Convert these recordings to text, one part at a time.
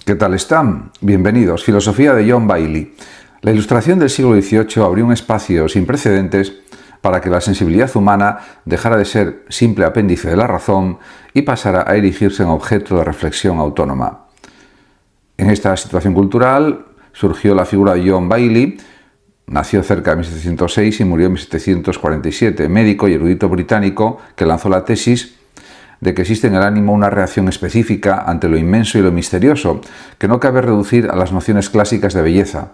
¿Qué tal están? Bienvenidos. Filosofía de John Bailey. La Ilustración del siglo XVIII abrió un espacio sin precedentes para que la sensibilidad humana dejara de ser simple apéndice de la razón y pasara a erigirse en objeto de reflexión autónoma. En esta situación cultural surgió la figura de John Bailey. Nació cerca de 1706 y murió en 1747, médico y erudito británico que lanzó la tesis de que existe en el ánimo una reacción específica ante lo inmenso y lo misterioso, que no cabe reducir a las nociones clásicas de belleza.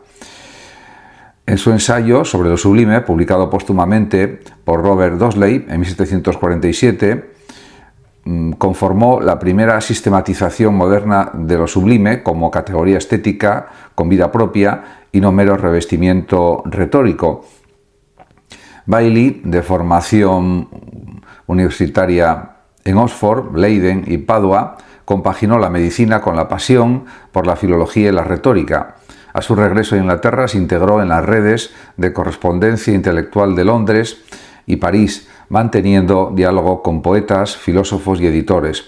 En su ensayo sobre lo sublime, publicado póstumamente por Robert Dowdesey en 1747, conformó la primera sistematización moderna de lo sublime como categoría estética con vida propia y no mero revestimiento retórico. Bailey, de formación universitaria en Oxford, Leiden y Padua, compaginó la medicina con la pasión por la filología y la retórica. A su regreso a Inglaterra se integró en las redes de correspondencia intelectual de Londres y París, manteniendo diálogo con poetas, filósofos y editores.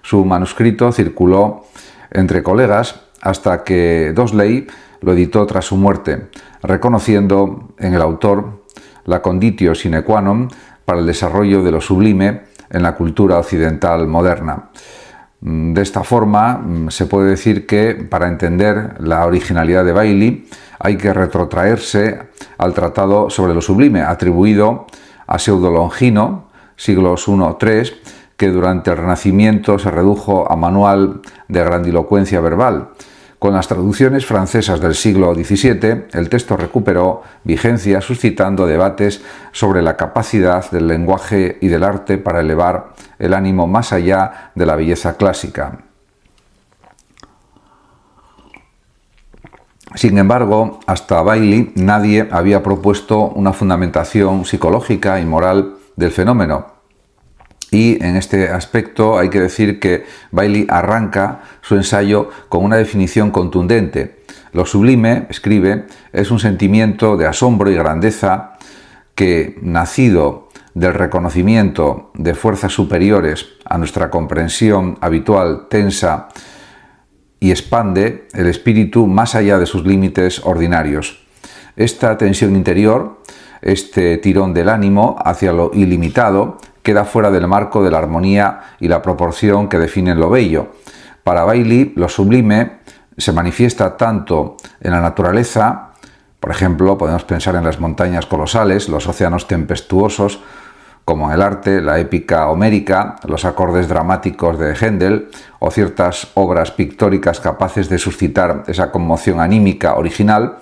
Su manuscrito circuló entre colegas hasta que Dowdesey lo editó tras su muerte, reconociendo en el autor la conditio sine qua non para el desarrollo de lo sublime en la cultura occidental moderna. De esta forma, se puede decir que para entender la originalidad de Bailey hay que retrotraerse al Tratado sobre lo Sublime, atribuido a Pseudo Longino, siglos I-III, que durante el Renacimiento se redujo a manual de grandilocuencia verbal. Con las traducciones francesas del siglo XVII, el texto recuperó vigencia, suscitando debates sobre la capacidad del lenguaje y del arte para elevar el ánimo más allá de la belleza clásica. Sin embargo, hasta Bailey nadie había propuesto una fundamentación psicológica y moral del fenómeno. Y en este aspecto hay que decir que Bailey arranca su ensayo con una definición contundente. Lo sublime, escribe, es un sentimiento de asombro y grandeza que, nacido del reconocimiento de fuerzas superiores a nuestra comprensión habitual tensa, y expande el espíritu más allá de sus límites ordinarios. Esta tensión interior, este tirón del ánimo hacia lo ilimitado, queda fuera del marco de la armonía y la proporción que definen lo bello. Para Bailey, lo sublime se manifiesta tanto en la naturaleza, por ejemplo, podemos pensar en las montañas colosales, los océanos tempestuosos, como en el arte, la épica homérica, los acordes dramáticos de Händel o ciertas obras pictóricas capaces de suscitar esa conmoción anímica original,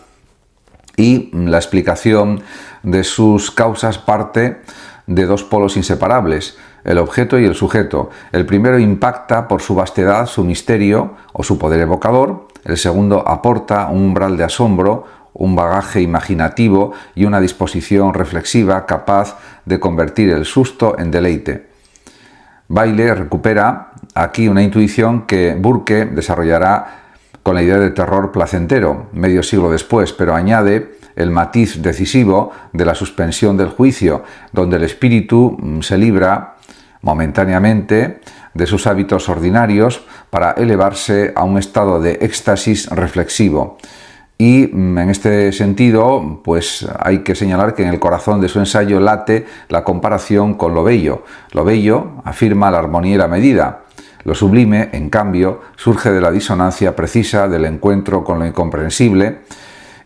y la explicación de sus causas parte de dos polos inseparables, el objeto y el sujeto. El primero impacta por su vastedad, su misterio o su poder evocador. El segundo aporta un umbral de asombro, un bagaje imaginativo y una disposición reflexiva capaz de convertir el susto en deleite. Bailey recupera aquí una intuición que Burke desarrollará con la idea de terror placentero medio siglo después, pero añade el matiz decisivo de la suspensión del juicio, donde el espíritu se libra momentáneamente de sus hábitos ordinarios para elevarse a un estado de éxtasis reflexivo. Y en este sentido, pues hay que señalar que en el corazón de su ensayo late la comparación con lo bello. Lo bello afirma la armonía y la medida. Lo sublime, en cambio, surge de la disonancia precisa del encuentro con lo incomprensible,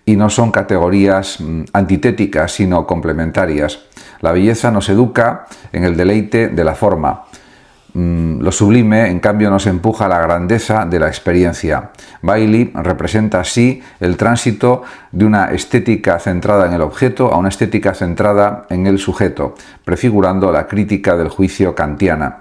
y no son categorías antitéticas, sino complementarias. La belleza nos educa en el deleite de la forma. Lo sublime, en cambio, nos empuja a la grandeza de la experiencia. Bailey representa así el tránsito de una estética centrada en el objeto a una estética centrada en el sujeto, prefigurando la crítica del juicio kantiana.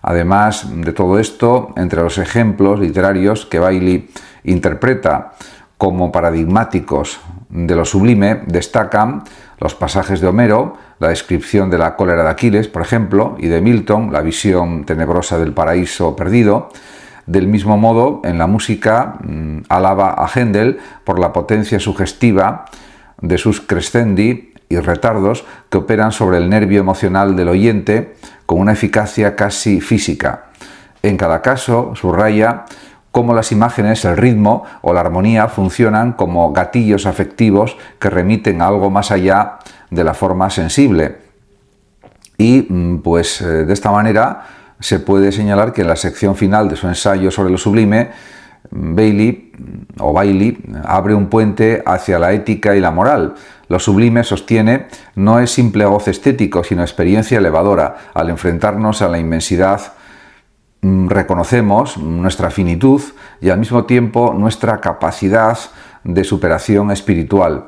Además de todo esto, entre los ejemplos literarios que Bailey interpreta como paradigmáticos de lo sublime, destacan los pasajes de Homero, la descripción de la cólera de Aquiles, por ejemplo, y de Milton, la visión tenebrosa del paraíso perdido. Del mismo modo, en la música, alaba a Händel por la potencia sugestiva de sus crescendi y retardos que operan sobre el nervio emocional del oyente con una eficacia casi física. En cada caso, subraya cómo las imágenes, el ritmo o la armonía funcionan como gatillos afectivos que remiten a algo más allá de la forma sensible. Y pues de esta manera se puede señalar que en la sección final de su ensayo sobre lo sublime, Bailey abre un puente hacia la ética y la moral. Lo sublime, sostiene, no es simple goce estético, sino experiencia elevadora. Al enfrentarnos a la inmensidad, reconocemos nuestra finitud y al mismo tiempo nuestra capacidad de superación espiritual.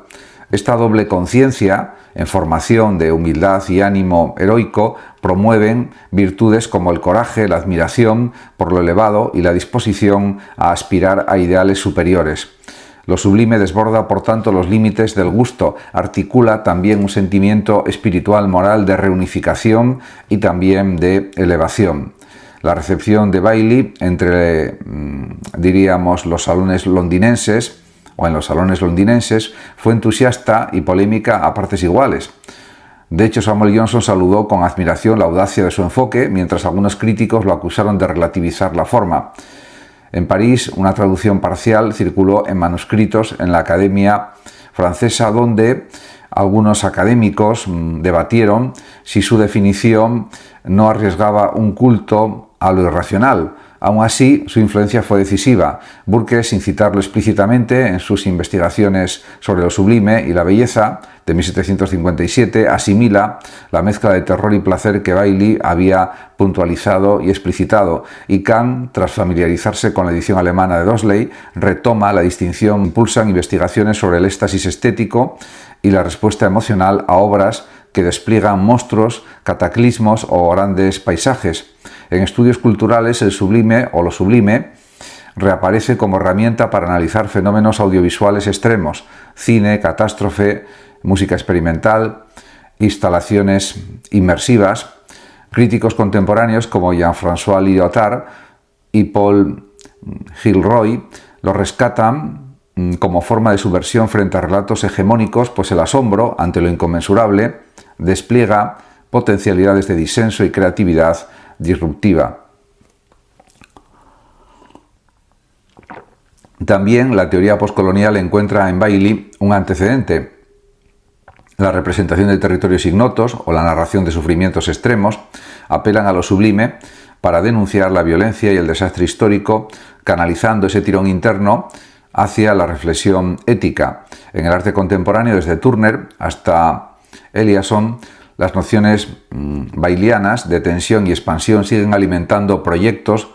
Esta doble conciencia, en formación de humildad y ánimo heroico, promueven virtudes como el coraje, la admiración por lo elevado y la disposición a aspirar a ideales superiores. Lo sublime desborda, por tanto, los límites del gusto, articula también un sentimiento espiritual moral de reunificación y también de elevación. La recepción de Bailey entre, diríamos, los salones londinenses, o en los salones londinenses, fue entusiasta y polémica a partes iguales. De hecho, Samuel Johnson saludó con admiración la audacia de su enfoque, mientras algunos críticos lo acusaron de relativizar la forma. En París, una traducción parcial circuló en manuscritos en la Academia Francesa, donde algunos académicos debatieron si su definición no arriesgaba un culto a lo irracional. Aún así, su influencia fue decisiva. Burke, sin citarlo explícitamente en sus investigaciones sobre lo sublime y la belleza, de 1757, asimila la mezcla de terror y placer que Bailey había puntualizado y explicitado, y Kant, tras familiarizarse con la edición alemana de Dodsley, retoma la distinción, impulsan investigaciones sobre el éxtasis estético y la respuesta emocional a obras que despliegan monstruos, cataclismos o grandes paisajes. En estudios culturales, el sublime o lo sublime reaparece como herramienta para analizar fenómenos audiovisuales extremos: cine, catástrofe, música experimental, instalaciones inmersivas. Críticos contemporáneos como Jean-François Lyotard y Paul Gilroy lo rescatan como forma de subversión frente a relatos hegemónicos, pues el asombro ante lo inconmensurable despliega potencialidades de disenso y creatividad disruptiva. También la teoría postcolonial encuentra en Bailey un antecedente. La representación de territorios ignotos o la narración de sufrimientos extremos apelan a lo sublime para denunciar la violencia y el desastre histórico, canalizando ese tirón interno hacia la reflexión ética. En el arte contemporáneo, desde Turner hasta Eliasson, las nociones bailianas de tensión y expansión siguen alimentando proyectos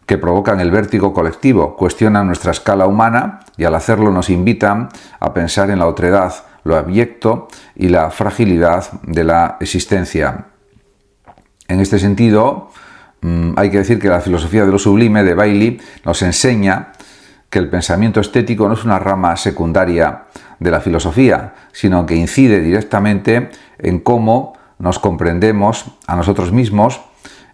que provocan el vértigo colectivo, cuestionan nuestra escala humana y al hacerlo nos invitan a pensar en la otredad, lo abyecto y la fragilidad de la existencia. En este sentido, hay que decir que la filosofía de lo sublime de Bailey nos enseña que el pensamiento estético no es una rama secundaria de la filosofía, sino que incide directamente en cómo nos comprendemos a nosotros mismos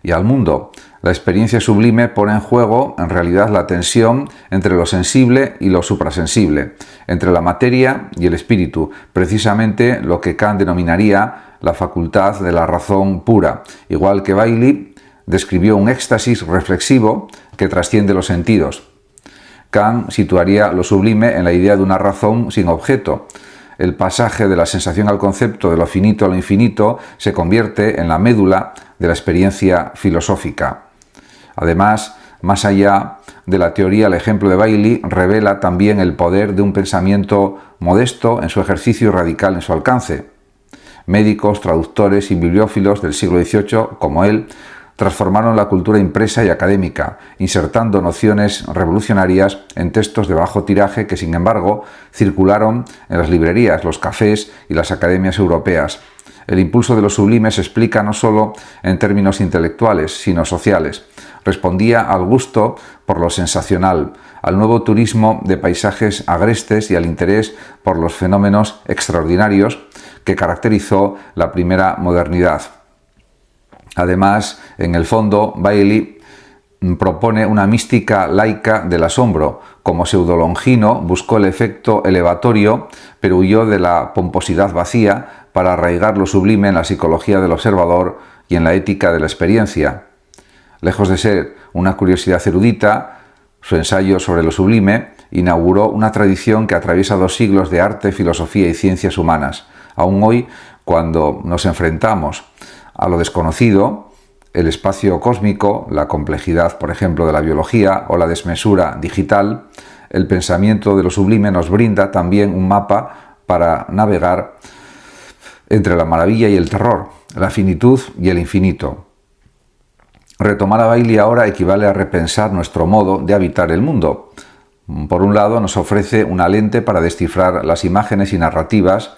y al mundo. La experiencia sublime pone en juego, en realidad, la tensión entre lo sensible y lo suprasensible, entre la materia y el espíritu, precisamente lo que Kant denominaría la facultad de la razón pura, igual que Bailey describió un éxtasis reflexivo que trasciende los sentidos. Kant situaría lo sublime en la idea de una razón sin objeto. El pasaje de la sensación al concepto, de lo finito a lo infinito, se convierte en la médula de la experiencia filosófica. Además, más allá de la teoría, el ejemplo de Bailey revela también el poder de un pensamiento modesto en su ejercicio y radical en su alcance. Médicos, traductores y bibliófilos del siglo XVIII, como él, transformaron la cultura impresa y académica, insertando nociones revolucionarias en textos de bajo tiraje que, sin embargo, circularon en las librerías, los cafés y las academias europeas. El impulso de lo sublime se explica no solo en términos intelectuales, sino sociales. Respondía al gusto por lo sensacional, al nuevo turismo de paisajes agrestes y al interés por los fenómenos extraordinarios que caracterizó la primera modernidad. Además, en el fondo, Bailey propone una mística laica del asombro. Como pseudolongino, buscó el efecto elevatorio, pero huyó de la pomposidad vacía para arraigar lo sublime en la psicología del observador y en la ética de la experiencia. Lejos de ser una curiosidad erudita, su ensayo sobre lo sublime, inauguró una tradición que atraviesa 2 siglos de arte, filosofía y ciencias humanas. Aún hoy, cuando nos enfrentamos a lo desconocido, el espacio cósmico, la complejidad, por ejemplo, de la biología o la desmesura digital, el pensamiento de lo sublime nos brinda también un mapa para navegar entre la maravilla y el terror, la finitud y el infinito. Retomar a Bailey ahora equivale a repensar nuestro modo de habitar el mundo. Por un lado, nos ofrece una lente para descifrar las imágenes y narrativas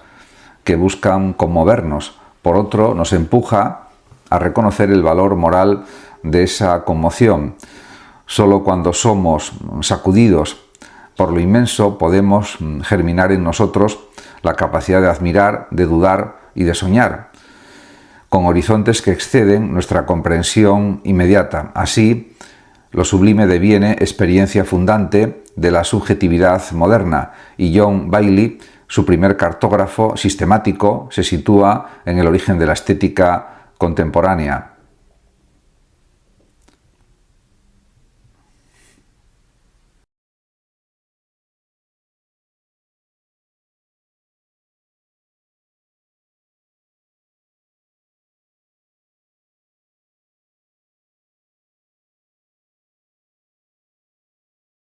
que buscan conmovernos. Por otro, nos empuja a reconocer el valor moral de esa conmoción. Solo cuando somos sacudidos por lo inmenso podemos germinar en nosotros la capacidad de admirar, de dudar y de soñar, con horizontes que exceden nuestra comprensión inmediata. Así, lo sublime deviene experiencia fundante de la subjetividad moderna, y John Bailey, su primer cartógrafo sistemático, se sitúa en el origen de la estética contemporánea.